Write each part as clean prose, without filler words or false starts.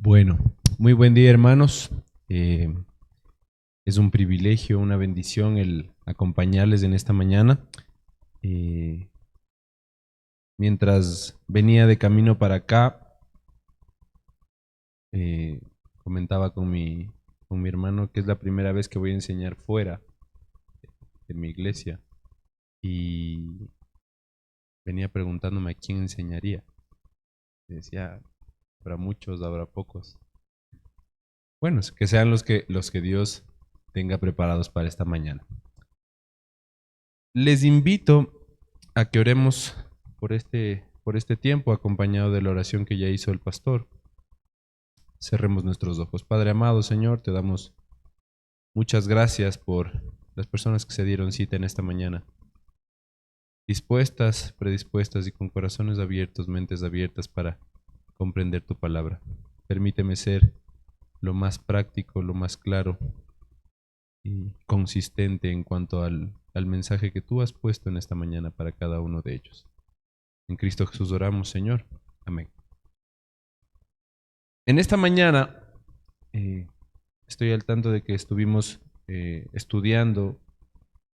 Bueno, muy buen día, hermanos. Es un privilegio, una bendición el acompañarles en esta mañana. Eh, Mientras venía de camino para acá, eh, comentaba con mi hermano que es la primera vez que voy a enseñar fuera de mi iglesia y venía preguntándome a quién enseñaría. Y decía, habrá muchos, habrá pocos. Bueno, que sean los que Dios tenga preparados para esta mañana. Les invito a que oremos por este tiempo, acompañado de la oración que ya hizo el pastor. Cerremos nuestros ojos. Padre amado, Señor, te damos muchas gracias por las personas que se dieron cita en esta mañana, dispuestas, predispuestas y con corazones abiertos, mentes abiertas para comprender tu palabra. Permíteme ser lo más práctico, lo más claro y consistente en cuanto al mensaje que tú has puesto en esta mañana para cada uno de ellos. En Cristo Jesús oramos, Señor. Amén. En esta mañana estoy al tanto de que estuvimos estudiando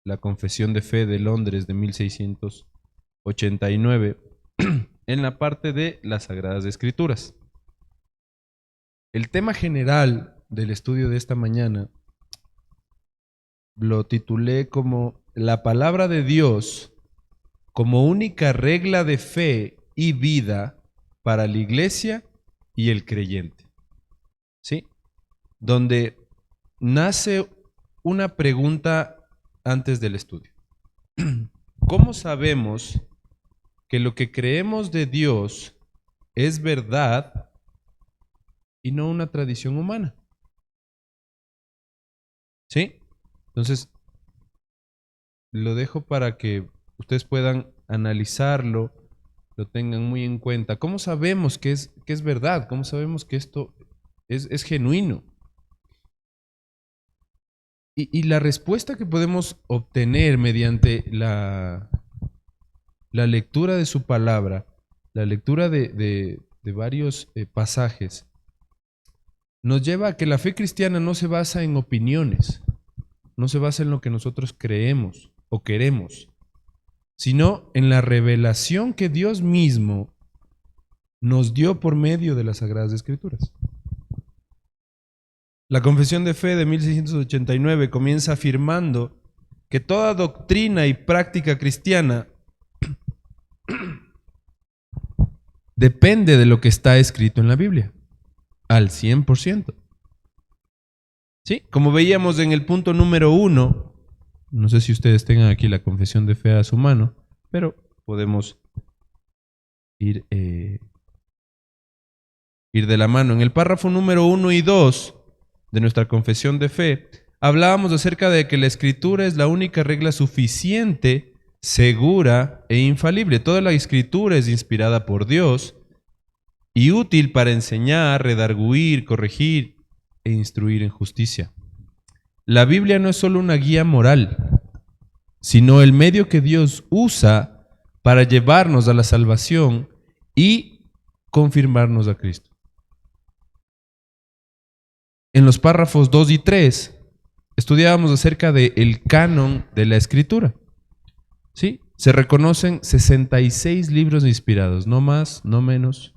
la Confesión de Fe de Londres de 1689 en la parte de las Sagradas Escrituras. El tema general del estudio de esta mañana lo titulé como la palabra de Dios como única regla de fe y vida para la iglesia y el creyente. ¿Sí? Donde nace una pregunta antes del estudio. ¿Cómo sabemos que lo que creemos de Dios es verdad y no una tradición humana? ¿Sí? Entonces, lo dejo para que ustedes puedan analizarlo, lo tengan muy en cuenta. ¿Cómo sabemos que es verdad? ¿Cómo sabemos que esto es genuino? Y la respuesta que podemos obtener mediante la lectura de su palabra, la lectura de varios pasajes, nos lleva a que la fe cristiana no se basa en opiniones, no se basa en lo que nosotros creemos o queremos, sino en la revelación que Dios mismo nos dio por medio de las Sagradas Escrituras. La Confesión de Fe de 1689 comienza afirmando que toda doctrina y práctica cristiana depende de lo que está escrito en la Biblia, al 100%. ¿Sí? Como veíamos en el punto número 1, no sé si ustedes tengan aquí la Confesión de Fe a su mano, pero podemos ir de la mano. En el párrafo número 1 y 2 de nuestra Confesión de Fe, hablábamos acerca de que la Escritura es la única regla suficiente, segura e infalible. Toda la Escritura es inspirada por Dios y útil para enseñar, redarguir, corregir e instruir en justicia. La Biblia no es solo una guía moral, sino el medio que Dios usa para llevarnos a la salvación y confirmarnos a Cristo. En los párrafos 2 y 3 estudiábamos acerca del canon de la Escritura. ¿Sí? Se reconocen 66 libros inspirados, no más, no menos.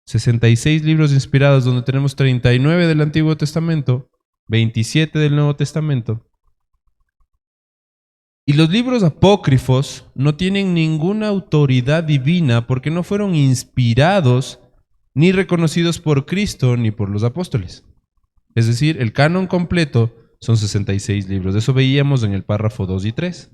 66 libros inspirados, donde tenemos 39 del Antiguo Testamento, 27 del Nuevo Testamento. Y los libros apócrifos no tienen ninguna autoridad divina porque no fueron inspirados ni reconocidos por Cristo ni por los apóstoles. Es decir, el canon completo son 66 libros. Eso veíamos en el párrafo 2 y 3.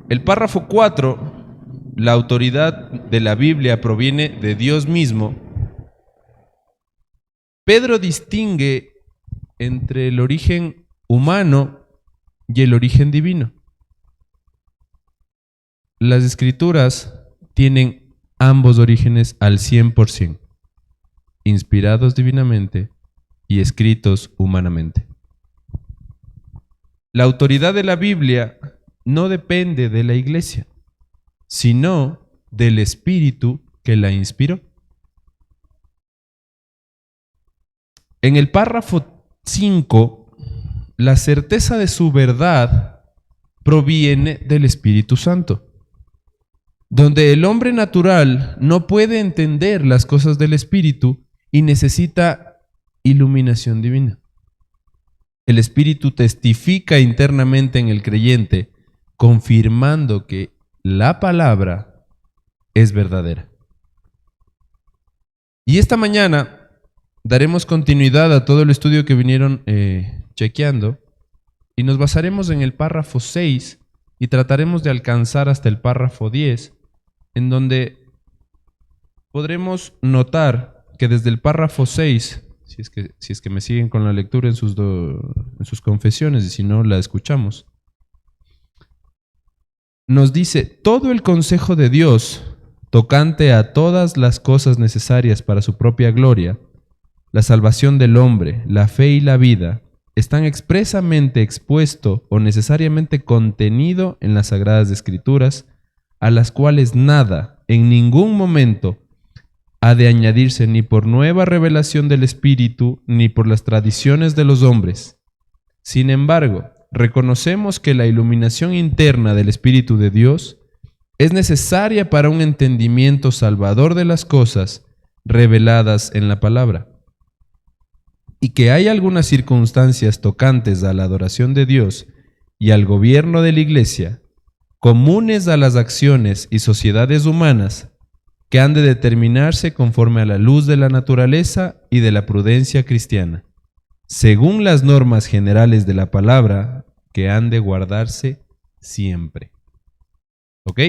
El párrafo 4, la autoridad de la Biblia proviene de Dios mismo. Pedro distingue entre el origen humano y el origen divino. Las escrituras tienen ambos orígenes al 100%, inspirados divinamente y escritos humanamente. La autoridad de la Biblia no depende de la iglesia, sino del Espíritu que la inspiró. En el párrafo 5, la certeza de su verdad proviene del Espíritu Santo, donde el hombre natural no puede entender las cosas del Espíritu y necesita iluminación divina. El Espíritu testifica internamente en el creyente, confirmando que la palabra es verdadera. Y esta mañana daremos continuidad a todo el estudio que vinieron chequeando y nos basaremos en el párrafo 6 y trataremos de alcanzar hasta el párrafo 10, en donde podremos notar que desde el párrafo 6, si es que me siguen con la lectura en sus confesiones y si no la escuchamos, nos dice: todo el consejo de Dios tocante a todas las cosas necesarias para su propia gloria, la salvación del hombre, la fe y la vida, están expresamente expuesto o necesariamente contenido en las Sagradas Escrituras, a las cuales nada, en ningún momento, ha de añadirse ni por nueva revelación del Espíritu, ni por las tradiciones de los hombres. Sin embargo, reconocemos que la iluminación interna del Espíritu de Dios es necesaria para un entendimiento salvador de las cosas reveladas en la palabra, y que hay algunas circunstancias tocantes a la adoración de Dios y al gobierno de la Iglesia, comunes a las acciones y sociedades humanas, que han de determinarse conforme a la luz de la naturaleza y de la prudencia cristiana, según las normas generales de la palabra, que han de guardarse siempre. ¿Ok?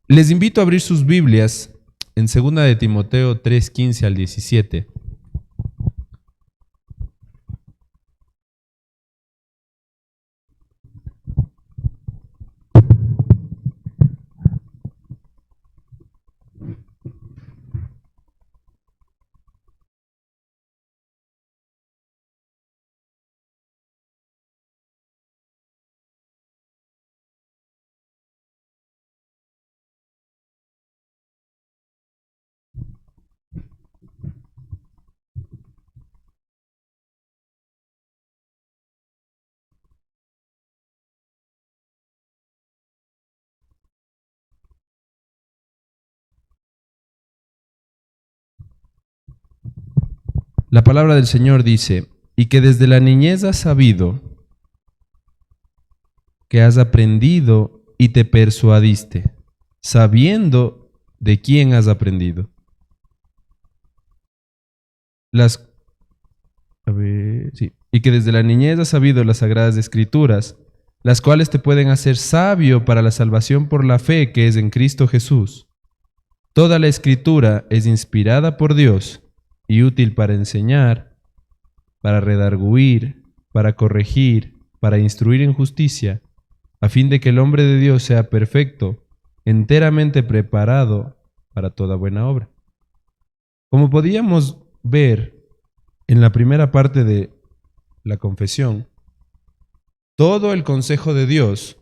Les invito a abrir sus Biblias en 2 de Timoteo 3, 15 al 17. La palabra del Señor dice: y que desde la niñez has sabido, que has aprendido y te persuadiste, sabiendo de quién has aprendido. Y que desde la niñez has sabido las Sagradas Escrituras, las cuales te pueden hacer sabio para la salvación por la fe que es en Cristo Jesús. Toda la Escritura es inspirada por Dios y útil para enseñar, para redarguir, para corregir, para instruir en justicia, a fin de que el hombre de Dios sea perfecto, enteramente preparado para toda buena obra. Como podíamos ver en la primera parte de la confesión, todo el consejo de Dios,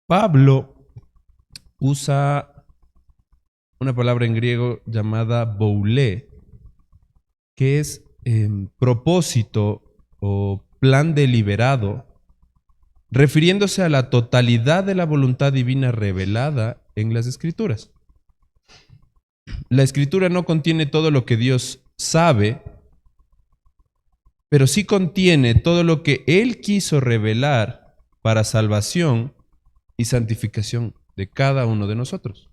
Pablo usa una palabra en griego llamada boulé, que es propósito o plan deliberado, refiriéndose a la totalidad de la voluntad divina revelada en las Escrituras. La Escritura no contiene todo lo que Dios sabe, pero sí contiene todo lo que Él quiso revelar para salvación y santificación de cada uno de nosotros.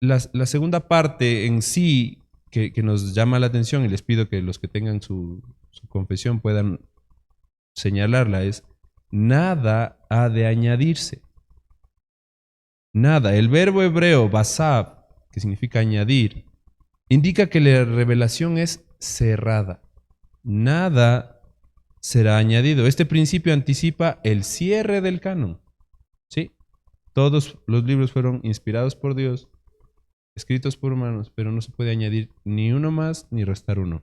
La segunda parte en sí que nos llama la atención, y les pido que los que tengan su confesión puedan señalarla, es: nada ha de añadirse. Nada. El verbo hebreo basab, que significa añadir, indica que la revelación es cerrada. Nada será añadido. Este principio anticipa el cierre del canon. ¿Sí? Todos los libros fueron inspirados por Dios, escritos por humanos, pero no se puede añadir ni uno más ni restar uno.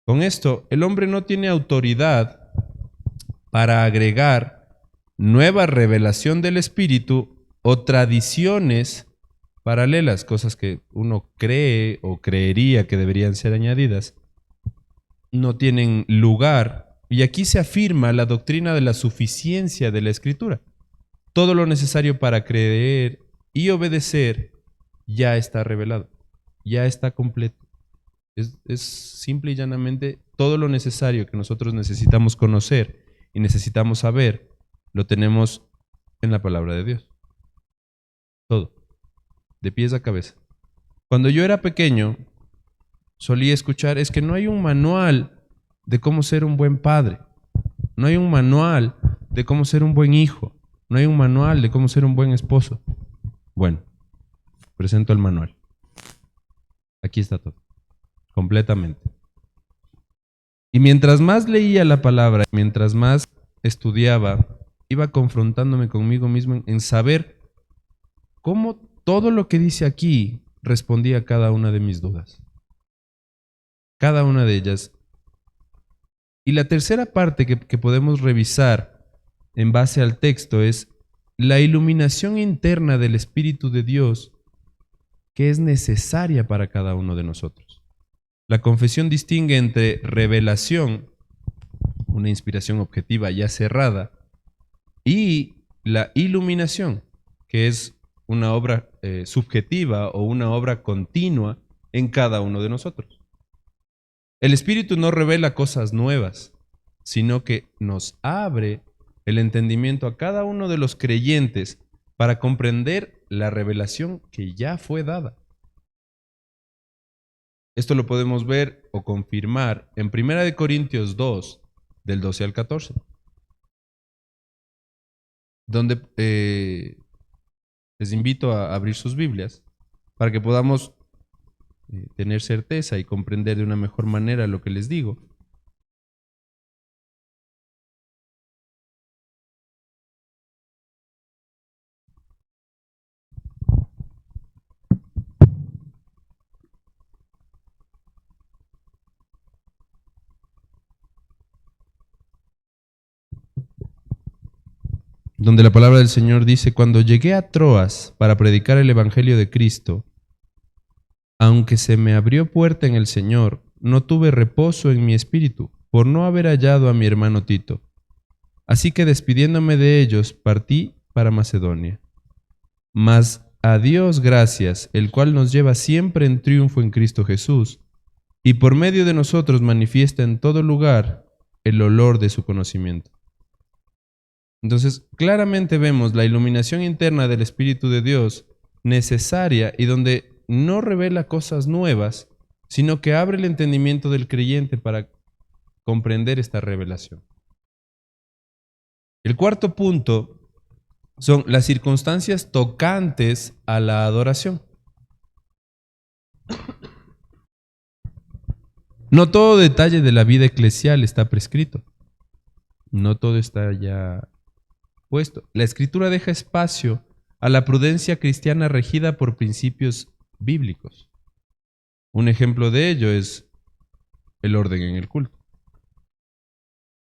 Con esto, el hombre no tiene autoridad para agregar nueva revelación del Espíritu o tradiciones paralelas, cosas que uno cree o creería que deberían ser añadidas, no tienen lugar. Y aquí se afirma la doctrina de la suficiencia de la Escritura. Todo lo necesario para creer y obedecer ya está revelado, ya está completo. Es simple y llanamente todo lo necesario que nosotros necesitamos conocer y necesitamos saber, lo tenemos en la palabra de Dios. Todo, de pies a cabeza. Cuando yo era pequeño, solía escuchar, es que no hay un manual de cómo ser un buen padre, no hay un manual de cómo ser un buen hijo, no hay un manual de cómo ser un buen esposo. Bueno, presento el manual. Aquí está todo, completamente. Y mientras más leía la palabra, mientras más estudiaba, iba confrontándome conmigo mismo en saber cómo todo lo que dice aquí respondía a cada una de mis dudas. Cada una de ellas. Y la tercera parte que podemos revisar en base al texto es la iluminación interna del Espíritu de Dios que es necesaria para cada uno de nosotros. La confesión distingue entre revelación, una inspiración objetiva ya cerrada, y la iluminación, que es una obra subjetiva o una obra continua en cada uno de nosotros. El Espíritu no revela cosas nuevas, sino que nos abre el entendimiento a cada uno de los creyentes para comprender la revelación que ya fue dada. Esto lo podemos ver o confirmar en 1 Corintios 2, del 12 al 14, donde les invito a abrir sus Biblias para que podamos tener certeza y comprender de una mejor manera lo que les digo. Donde la palabra del Señor dice: cuando llegué a Troas para predicar el Evangelio de Cristo, aunque se me abrió puerta en el Señor, no tuve reposo en mi espíritu por no haber hallado a mi hermano Tito. Así que despidiéndome de ellos, partí para Macedonia. Mas a Dios gracias, el cual nos lleva siempre en triunfo en Cristo Jesús, y por medio de nosotros manifiesta en todo lugar el olor de su conocimiento. Entonces, claramente vemos la iluminación interna del Espíritu de Dios necesaria y donde no revela cosas nuevas, sino que abre el entendimiento del creyente para comprender esta revelación. El cuarto punto son las circunstancias tocantes a la adoración. No todo detalle de la vida eclesial está prescrito. No todo está ya puesto. La Escritura deja espacio a la prudencia cristiana regida por principios bíblicos. Un ejemplo de ello es el orden en el culto.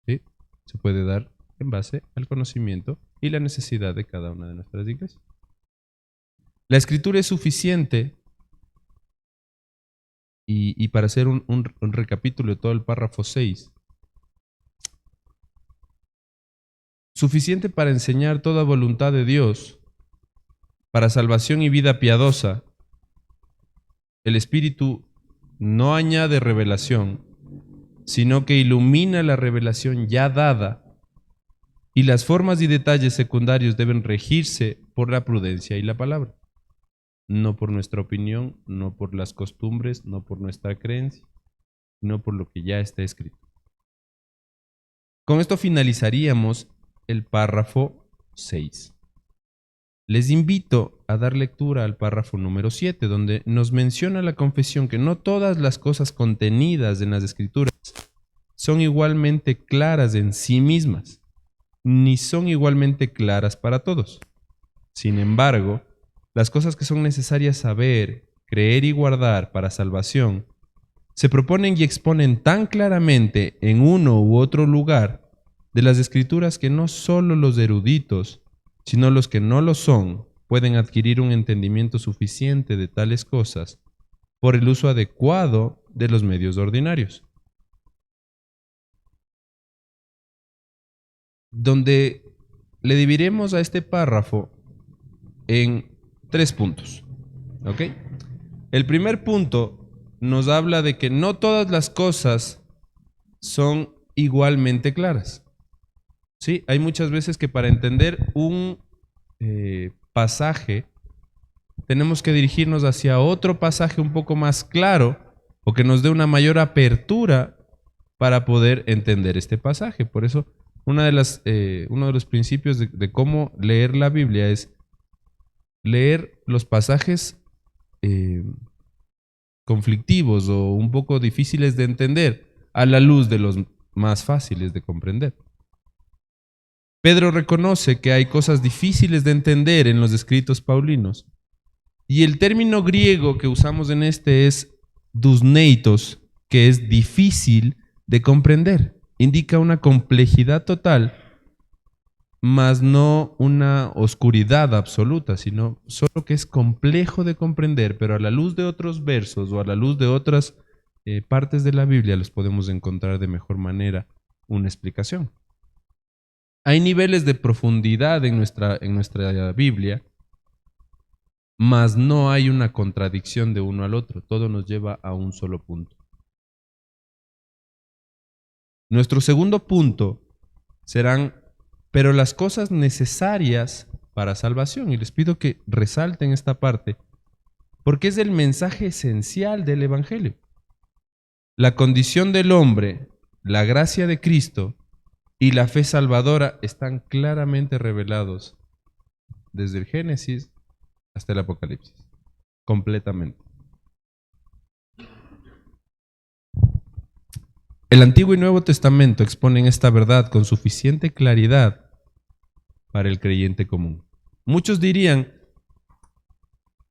¿Sí? Se puede dar en base al conocimiento y la necesidad de cada una de nuestras iglesias. La Escritura es suficiente y para hacer un recapítulo de todo el párrafo 6, suficiente para enseñar toda voluntad de Dios, para salvación y vida piadosa. El Espíritu no añade revelación, sino que ilumina la revelación ya dada, y las formas y detalles secundarios deben regirse por la prudencia y la palabra, no por nuestra opinión, no por las costumbres, no por nuestra creencia, sino por lo que ya está escrito. Con esto finalizaríamos el párrafo 6. Les invito a dar lectura al párrafo número 7, donde nos menciona la confesión que no todas las cosas contenidas en las Escrituras son igualmente claras en sí mismas, ni son igualmente claras para todos. Sin embargo, las cosas que son necesarias saber, creer y guardar para salvación, se proponen y exponen tan claramente en uno u otro lugar de las Escrituras que no solo los eruditos, sino los que no lo son, pueden adquirir un entendimiento suficiente de tales cosas por el uso adecuado de los medios ordinarios. Donde le dividiremos a este párrafo en 3 puntos. ¿Ok? El primer punto nos habla de que no todas las cosas son igualmente claras. ¿Sí? Hay muchas veces que para entender un pasaje tenemos que dirigirnos hacia otro pasaje un poco más claro o que nos dé una mayor apertura para poder entender este pasaje. Por eso, uno de los principios de cómo leer la Biblia es leer los pasajes conflictivos o un poco difíciles de entender a la luz de los más fáciles de comprender. Pedro reconoce que hay cosas difíciles de entender en los escritos paulinos. Y el término griego que usamos en este es dusneitos, que es difícil de comprender. Indica una complejidad total, mas no una oscuridad absoluta, sino solo que es complejo de comprender, pero a la luz de otros versos o a la luz de otras partes de la Biblia los podemos encontrar de mejor manera una explicación. Hay niveles de profundidad en nuestra Biblia, mas no hay una contradicción de uno al otro. Todo nos lleva a un solo punto. Nuestro segundo punto serán, pero las cosas necesarias para salvación. Y les pido que resalten esta parte, porque es el mensaje esencial del Evangelio. La condición del hombre, la gracia de Cristo y la fe salvadora están claramente revelados desde el Génesis hasta el Apocalipsis, completamente. El Antiguo y Nuevo Testamento exponen esta verdad con suficiente claridad para el creyente común. Muchos dirían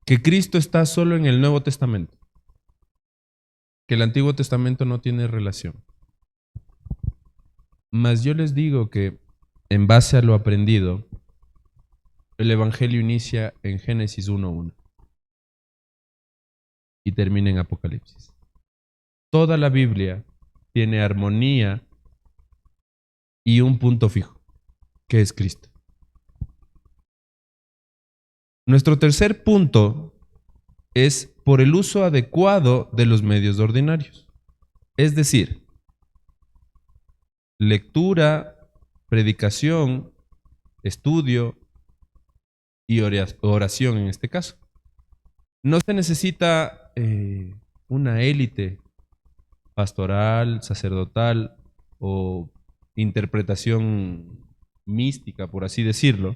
que Cristo está solo en el Nuevo Testamento, que el Antiguo Testamento no tiene relación. Mas yo les digo que, en base a lo aprendido, el Evangelio inicia en Génesis 1:1 y termina en Apocalipsis. Toda la Biblia tiene armonía y un punto fijo, que es Cristo. Nuestro tercer punto es por el uso adecuado de los medios ordinarios. Es decir, lectura, predicación, estudio y oración en este caso. No se necesita una élite pastoral, sacerdotal o interpretación mística, por así decirlo,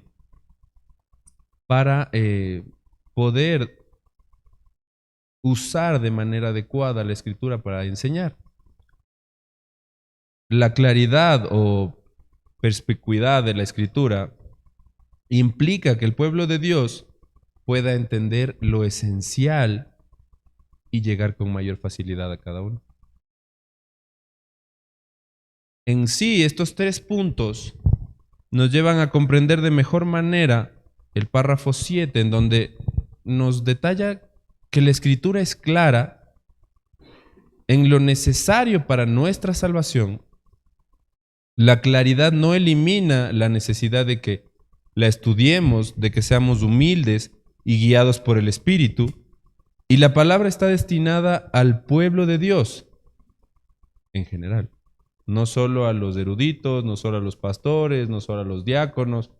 para poder usar de manera adecuada la escritura para enseñar. La claridad o perspicuidad de la escritura implica que el pueblo de Dios pueda entender lo esencial y llegar con mayor facilidad a cada uno. En sí, estos 3 puntos nos llevan a comprender de mejor manera el párrafo 7, en donde nos detalla que la escritura es clara en lo necesario para nuestra salvación. La claridad no elimina la necesidad de que la estudiemos, de que seamos humildes y guiados por el Espíritu. Y la palabra está destinada al pueblo de Dios en general. No solo a los eruditos, no solo a los pastores, no solo a los diáconos,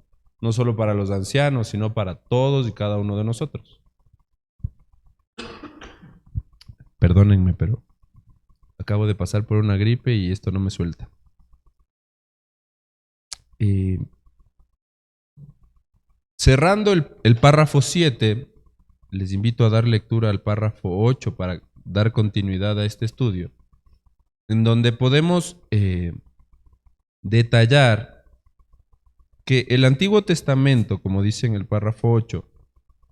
no solo para los ancianos, sino para todos y cada uno de nosotros. Perdónenme, pero acabo de pasar por una gripe y esto no me suelta. Cerrando el párrafo 7, les invito a dar lectura al párrafo 8 para dar continuidad a este estudio, en donde podemos detallar que el Antiguo Testamento, como dice en el párrafo 8,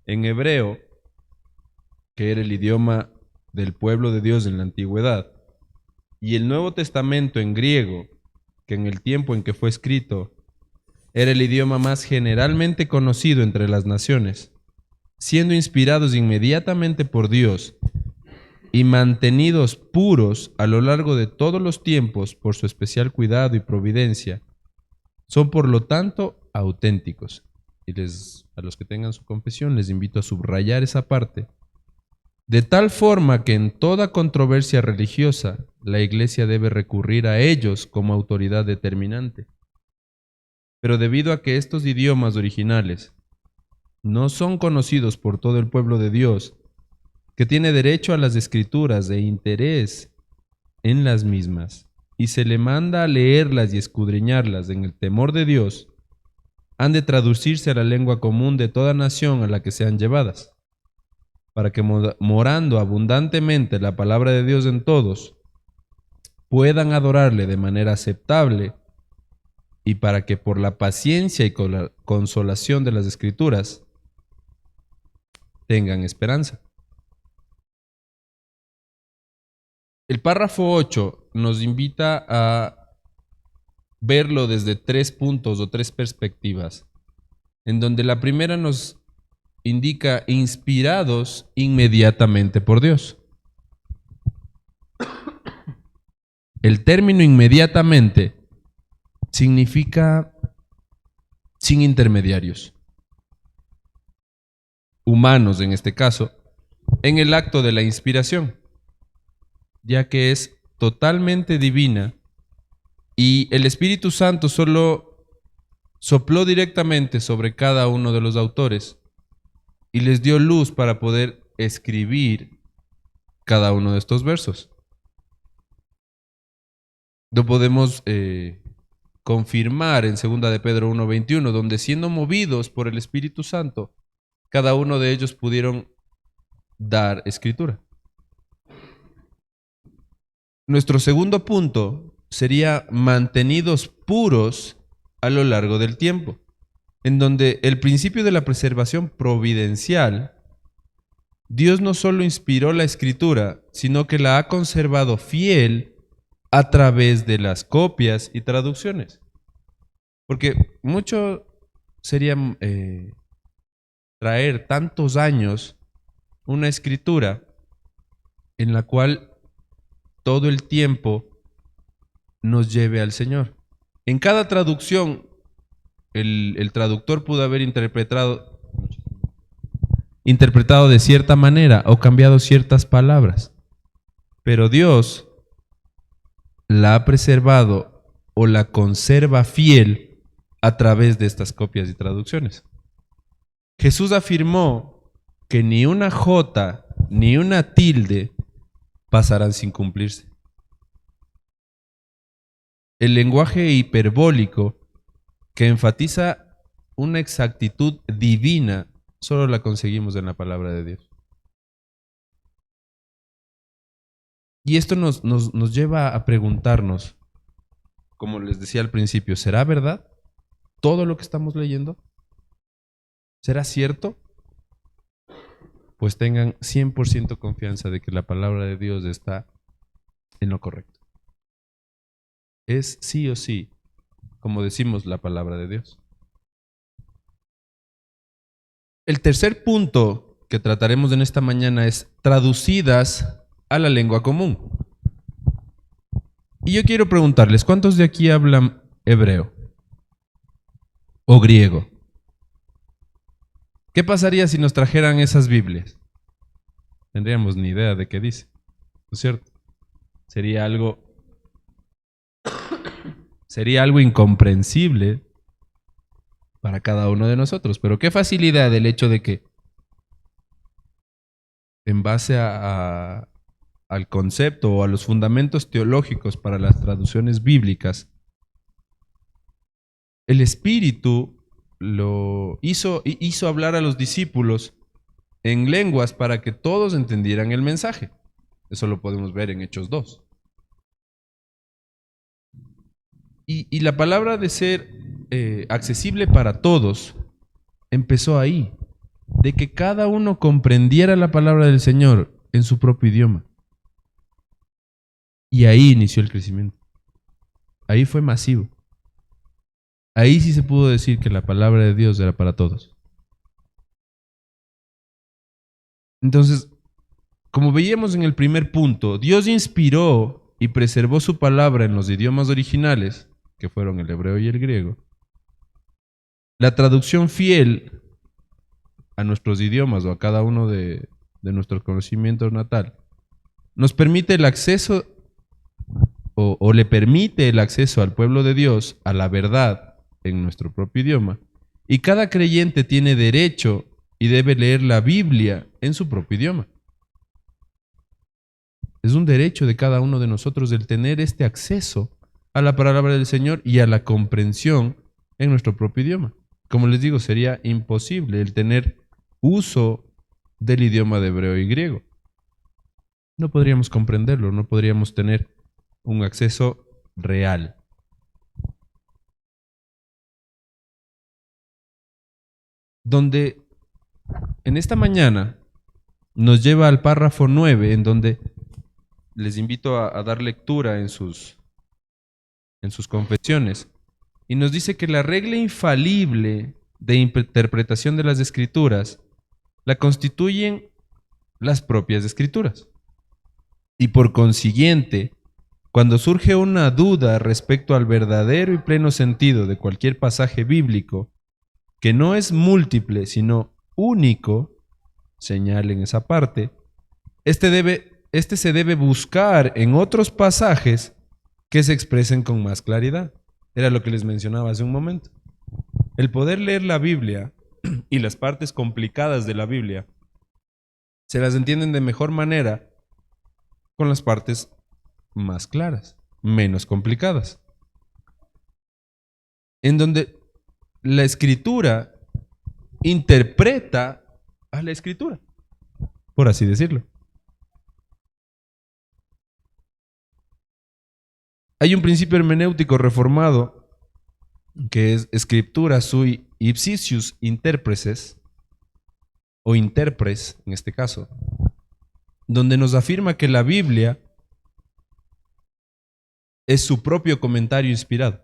en hebreo, que era el idioma del pueblo de Dios en la antigüedad, y el Nuevo Testamento en griego, que en el tiempo en que fue escrito era el idioma más generalmente conocido entre las naciones, siendo inspirados inmediatamente por Dios y mantenidos puros a lo largo de todos los tiempos por su especial cuidado y providencia, son por lo tanto auténticos. Y a los que tengan su confesión les invito a subrayar esa parte. De tal forma que en toda controversia religiosa la Iglesia debe recurrir a ellos como autoridad determinante. Pero debido a que estos idiomas originales no son conocidos por todo el pueblo de Dios, que tiene derecho a las escrituras e interés en las mismas, y se le manda a leerlas y escudriñarlas en el temor de Dios, han de traducirse a la lengua común de toda nación a la que sean llevadas, para que morando abundantemente la palabra de Dios en todos, puedan adorarle de manera aceptable, y para que por la paciencia y con la consolación de las Escrituras tengan esperanza. El párrafo 8 nos invita a verlo desde 3 puntos o 3 perspectivas, en donde la primera nos indica inspirados inmediatamente por Dios. El término inmediatamente significa sin intermediarios, humanos en este caso, en el acto de la inspiración, ya que es totalmente divina y el Espíritu Santo solo sopló directamente sobre cada uno de los autores y les dio luz para poder escribir cada uno de estos versos. Lo podemos confirmar en 2 de Pedro 1:21, donde siendo movidos por el Espíritu Santo, cada uno de ellos pudieron dar escritura. Nuestro segundo punto sería mantenidos puros a lo largo del tiempo, en donde el principio de la preservación providencial, Dios no solo inspiró la escritura, sino que la ha conservado fiel a través de las copias y traducciones. Porque mucho sería traer tantos años una escritura en la cual todo el tiempo nos lleve al Señor. En cada traducción, el traductor pudo haber interpretado de cierta manera o cambiado ciertas palabras, pero Dios la ha preservado o la conserva fiel a través de estas copias y traducciones. Jesús afirmó que ni una jota ni una tilde pasarán sin cumplirse. El lenguaje hiperbólico que enfatiza una exactitud divina solo la conseguimos en la palabra de Dios. Y esto nos lleva a preguntarnos, como les decía al principio, ¿será verdad todo lo que estamos leyendo? ¿Será cierto? Pues tengan 100% confianza de que la palabra de Dios está en lo correcto. Es sí o sí, como decimos, la palabra de Dios. El tercer punto que trataremos en esta mañana es traducidas a la lengua común. Y yo quiero preguntarles, ¿cuántos de aquí hablan hebreo o griego? ¿Qué pasaría si nos trajeran esas Biblias? Tendríamos ni idea de qué dice, ¿no es cierto? Sería algo incomprensible para cada uno de nosotros. Pero qué facilidad el hecho de que en base al concepto o a los fundamentos teológicos para las traducciones bíblicas, el Espíritu lo hizo hablar a los discípulos en lenguas para que todos entendieran el mensaje. Eso lo podemos ver en Hechos 2. Y la palabra de ser accesible para todos empezó ahí, de que cada uno comprendiera la palabra del Señor en su propio idioma. Y ahí inició el crecimiento. Ahí fue masivo. Ahí sí se pudo decir que la palabra de Dios era para todos. Entonces, como veíamos en el primer punto, Dios inspiró y preservó su palabra en los idiomas originales, que fueron el hebreo y el griego. La traducción fiel a nuestros idiomas o a cada uno de nuestros conocimientos natal nos permite el acceso o le permite el acceso al pueblo de Dios a la verdad en nuestro propio idioma. Y cada creyente tiene derecho y debe leer la Biblia en su propio idioma. Es un derecho de cada uno de nosotros el tener este acceso a la palabra del Señor y a la comprensión en nuestro propio idioma. Como les digo, sería imposible el tener uso del idioma de hebreo y griego. No podríamos comprenderlo, no podríamos tener un acceso real. Donde en esta mañana nos lleva al párrafo 9, en donde les invito a dar lectura en sus confesiones, y nos dice que la regla infalible de interpretación de las escrituras la constituyen las propias escrituras. Y por consiguiente, cuando surge una duda respecto al verdadero y pleno sentido de cualquier pasaje bíblico, que no es múltiple, sino único, señalen esa parte, este se debe buscar en otros pasajes que se expresen con más claridad. Era lo que les mencionaba hace un momento. El poder leer la Biblia y las partes complicadas de la Biblia se las entienden de mejor manera con las partes más claras, menos complicadas. En donde la escritura interpreta a la escritura, por así decirlo. Hay un principio hermenéutico reformado que es scriptura sui ipsitius interpreses, o interpres en este caso, donde nos afirma que la Biblia es su propio comentario inspirado.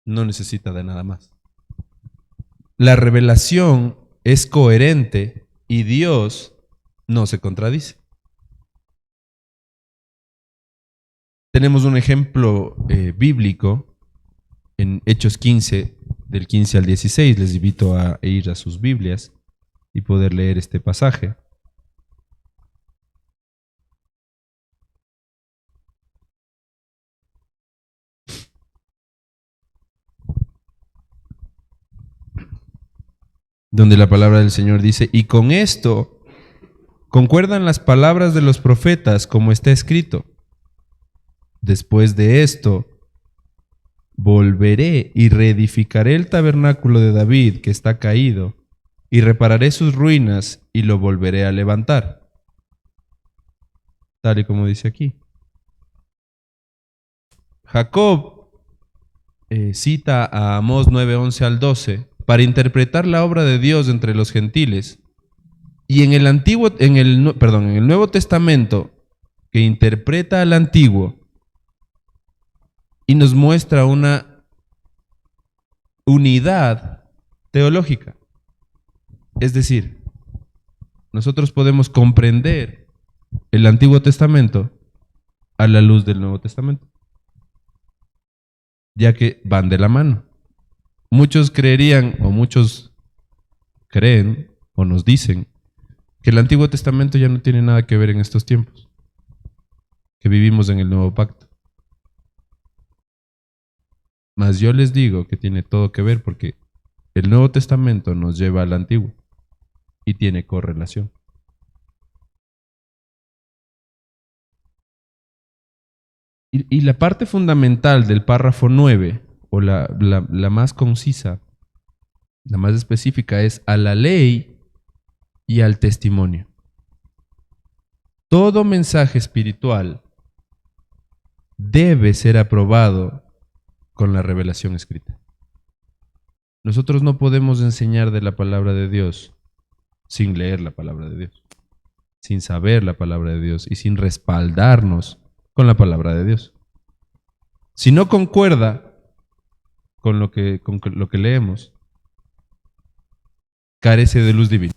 No necesita de nada más. La revelación es coherente y Dios no se contradice. Tenemos un ejemplo bíblico en Hechos 15, del 15 al 16. Les invito a ir a sus Biblias y poder leer este pasaje. Donde la palabra del Señor dice, y con esto concuerdan las palabras de los profetas como está escrito. Después de esto, volveré y reedificaré el tabernáculo de David que está caído, y repararé sus ruinas y lo volveré a levantar. Tal y como dice aquí. Jacob cita a Amós 9:11 al 12 para interpretar la obra de Dios entre los gentiles. Y en el Nuevo Testamento, que interpreta al Antiguo y nos muestra una unidad teológica. Es decir, nosotros podemos comprender el Antiguo Testamento a la luz del Nuevo Testamento, ya que van de la mano. Muchos creerían, o muchos creen, o nos dicen, que el Antiguo Testamento ya no tiene nada que ver en estos tiempos, que vivimos en el Nuevo Pacto. Mas yo les digo que tiene todo que ver porque el Nuevo Testamento nos lleva al Antiguo y tiene correlación. Y la parte fundamental del párrafo 9, o la más concisa, la más específica, es a la ley y al testimonio. Todo mensaje espiritual debe ser aprobado con la revelación escrita. Nosotros no podemos enseñar de la palabra de Dios sin leer la palabra de Dios, sin saber la palabra de Dios y sin respaldarnos con la palabra de Dios. Si no concuerda con lo que leemos, carece de luz divina.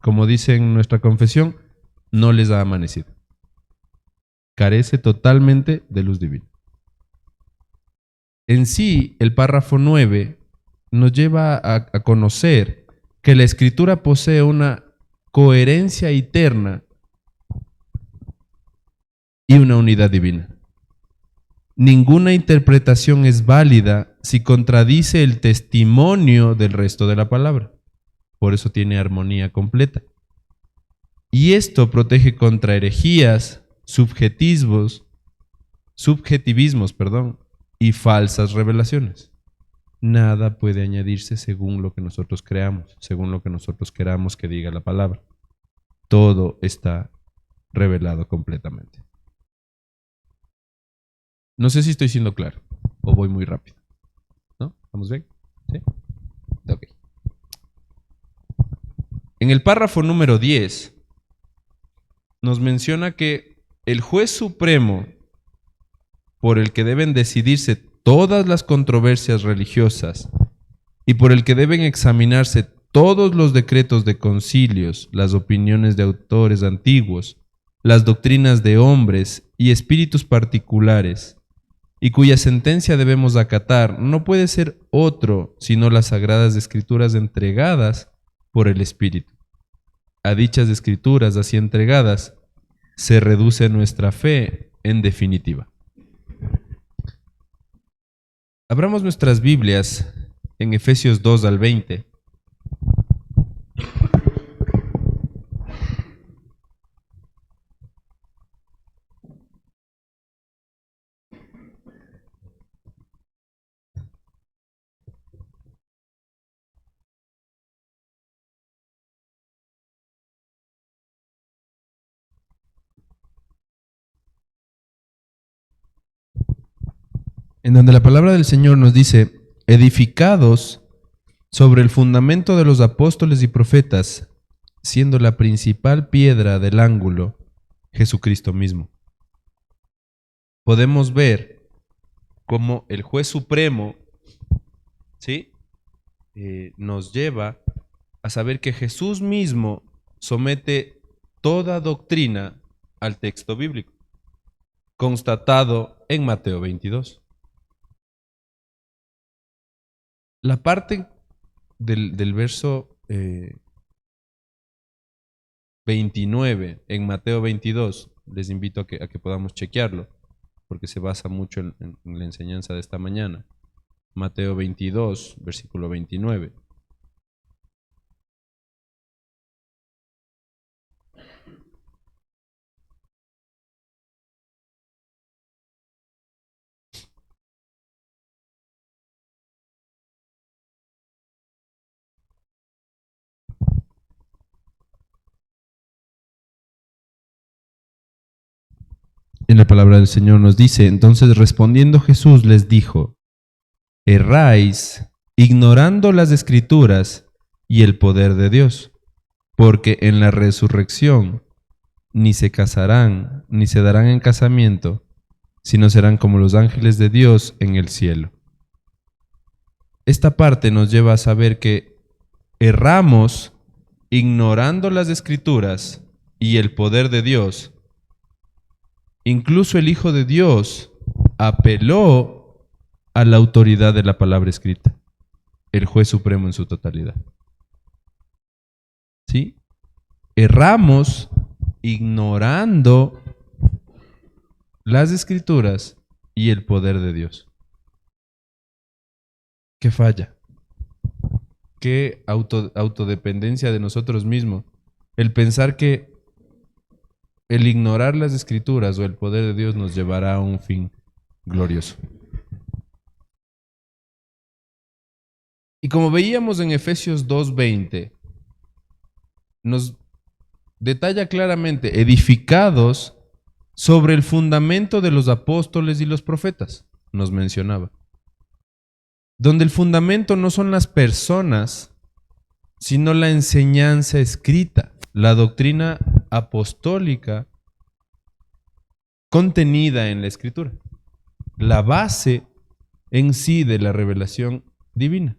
como dice en nuestra confesión, no les ha amanecido. Carece totalmente de luz divina. En sí, el párrafo 9 nos lleva a conocer que la Escritura posee una coherencia eterna y una unidad divina. Ninguna interpretación es válida si contradice el testimonio del resto de la palabra. Por eso tiene armonía completa. Y esto protege contra herejías, subjetivismos, y falsas revelaciones. Nada puede añadirse según lo que nosotros creamos, según lo que nosotros queramos que diga la palabra. Todo está revelado completamente. No sé si estoy siendo claro o voy muy rápido. ¿No? ¿Estamos bien? ¿Sí? Ok. En el párrafo número 10 nos menciona que el juez supremo por el que deben decidirse todas las controversias religiosas y por el que deben examinarse todos los decretos de concilios, las opiniones de autores antiguos, las doctrinas de hombres y espíritus particulares, y cuya sentencia debemos acatar, no puede ser otro sino las sagradas escrituras entregadas por el Espíritu. A dichas escrituras así entregadas se reduce nuestra fe en definitiva. Abramos nuestras Biblias en Efesios 2 al 20. En donde la palabra del Señor nos dice, edificados sobre el fundamento de los apóstoles y profetas, siendo la principal piedra del ángulo Jesucristo mismo. Podemos ver cómo el juez supremo, ¿sí? Nos lleva a saber que Jesús mismo somete toda doctrina al texto bíblico, constatado en Mateo 22. La parte del verso 29 en Mateo 22, les invito a que podamos chequearlo, porque se basa mucho en la enseñanza de esta mañana. Mateo 22, versículo 29. En la palabra del Señor nos dice, entonces respondiendo Jesús les dijo, erráis ignorando las Escrituras y el poder de Dios, porque en la resurrección ni se casarán, ni se darán en casamiento, sino serán como los ángeles de Dios en el cielo. Esta parte nos lleva a saber que erramos ignorando las Escrituras y el poder de Dios. Incluso el Hijo de Dios apeló a la autoridad de la palabra escrita, el juez supremo en su totalidad. ¿Sí? Erramos ignorando las Escrituras y el poder de Dios. ¿Qué falla? ¿Qué autodependencia de nosotros mismos? El pensar que el ignorar las Escrituras o el poder de Dios nos llevará a un fin glorioso. Y como veíamos en Efesios 2:20, nos detalla claramente, edificados sobre el fundamento de los apóstoles y los profetas, nos mencionaba. Donde el fundamento no son las personas, sino la enseñanza escrita, la doctrina apostólica contenida en la Escritura, la base en sí de la revelación divina.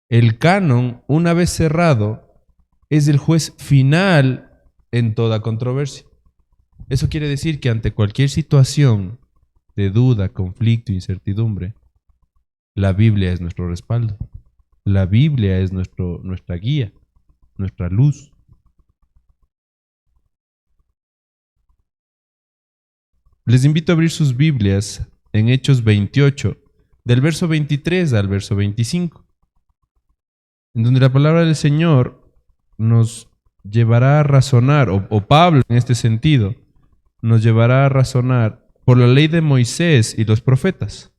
El canon, una vez cerrado, es el juez final en toda controversia. Eso quiere decir que ante cualquier situación de duda, conflicto, incertidumbre, la Biblia es nuestro respaldo. La Biblia es nuestra guía, nuestra luz. Les invito a abrir sus Biblias en Hechos 28, del verso 23 al verso 25, en donde la palabra del Señor nos llevará a razonar, o Pablo en este sentido, nos llevará a razonar por la ley de Moisés y los profetas.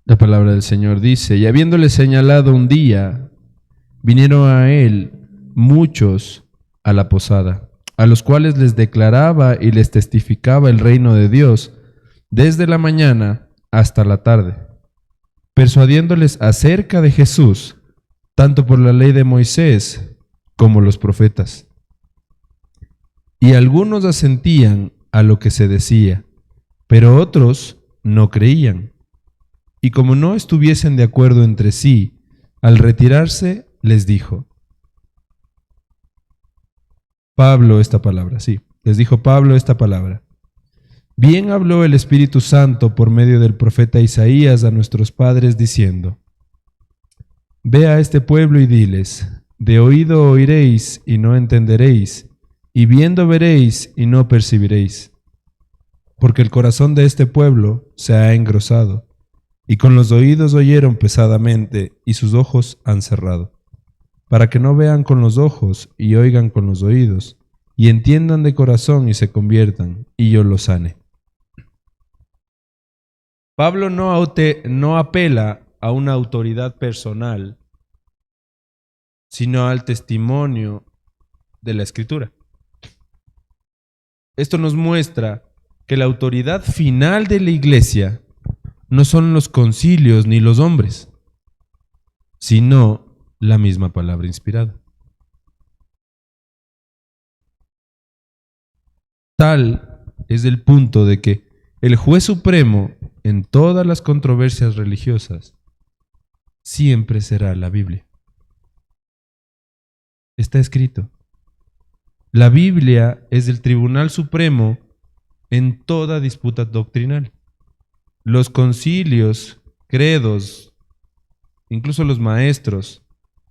La palabra del Señor dice, y habiéndole señalado un día, vinieron a él muchos a la posada, a los cuales les declaraba y les testificaba el reino de Dios desde la mañana hasta la tarde, persuadiéndoles acerca de Jesús, tanto por la ley de Moisés como los profetas. Y algunos asentían a lo que se decía, pero otros no creían. Y como no estuviesen de acuerdo entre sí, al retirarse les dijo, les dijo Pablo esta palabra. Bien habló el Espíritu Santo por medio del profeta Isaías a nuestros padres diciendo, ve a este pueblo y diles, de oído oiréis y no entenderéis, y viendo veréis y no percibiréis. Porque el corazón de este pueblo se ha engrosado, y con los oídos oyeron pesadamente, y sus ojos han cerrado, para que no vean con los ojos y oigan con los oídos, y entiendan de corazón y se conviertan, y yo los sane. Pablo no apela a una autoridad personal, sino al testimonio de la Escritura. Esto nos muestra que la autoridad final de la Iglesia no son los concilios ni los hombres, sino la misma palabra inspirada. Tal es el punto de que el juez supremo en todas las controversias religiosas siempre será la Biblia. Está escrito. La Biblia es el tribunal supremo en toda disputa doctrinal. Los concilios, credos, incluso los maestros,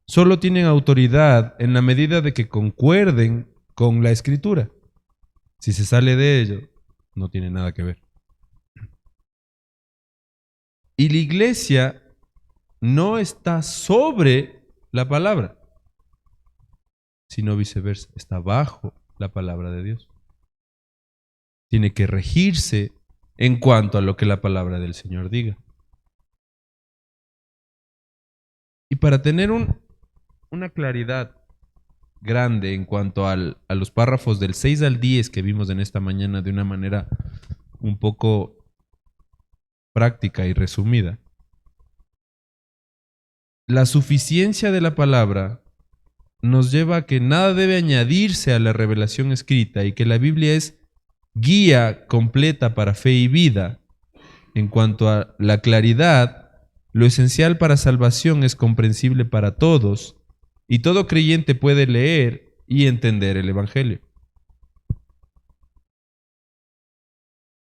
solo tienen autoridad en la medida de que concuerden con la Escritura. Si se sale de ello, no tiene nada que ver. Y la Iglesia no está sobre la palabra, sino viceversa, está bajo la palabra de Dios. Tiene que regirse en cuanto a lo que la palabra del Señor diga. Y para tener una claridad grande en cuanto a los párrafos del 6 al 10 que vimos en esta mañana de una manera un poco práctica y resumida, la suficiencia de la palabra nos lleva a que nada debe añadirse a la revelación escrita y que la Biblia es guía completa para fe y vida. En cuanto a la claridad, lo esencial para salvación es comprensible para todos y todo creyente puede leer y entender el Evangelio.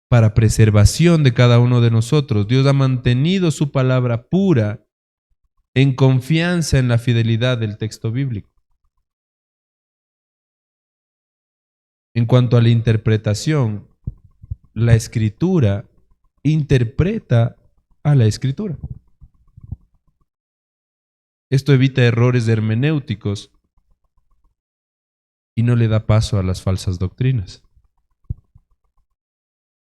Para preservación de cada uno de nosotros, Dios ha mantenido su palabra pura en confianza en la fidelidad del texto bíblico. En cuanto a la interpretación, la Escritura interpreta a la Escritura. Esto evita errores hermenéuticos y no le da paso a las falsas doctrinas.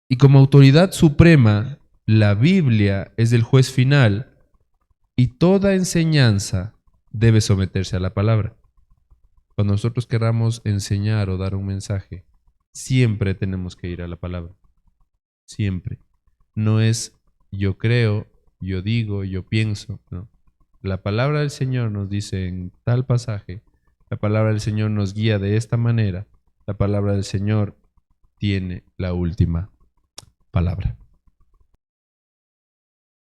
Y como autoridad suprema, la Biblia es el juez final y toda enseñanza debe someterse a la palabra. Cuando nosotros queramos enseñar o dar un mensaje, siempre tenemos que ir a la palabra. Siempre. No es yo creo, yo digo, yo pienso, no. la palabra del Señor nos dice en tal pasaje, la palabra del Señor nos guía de esta manera, la palabra del Señor tiene la última palabra.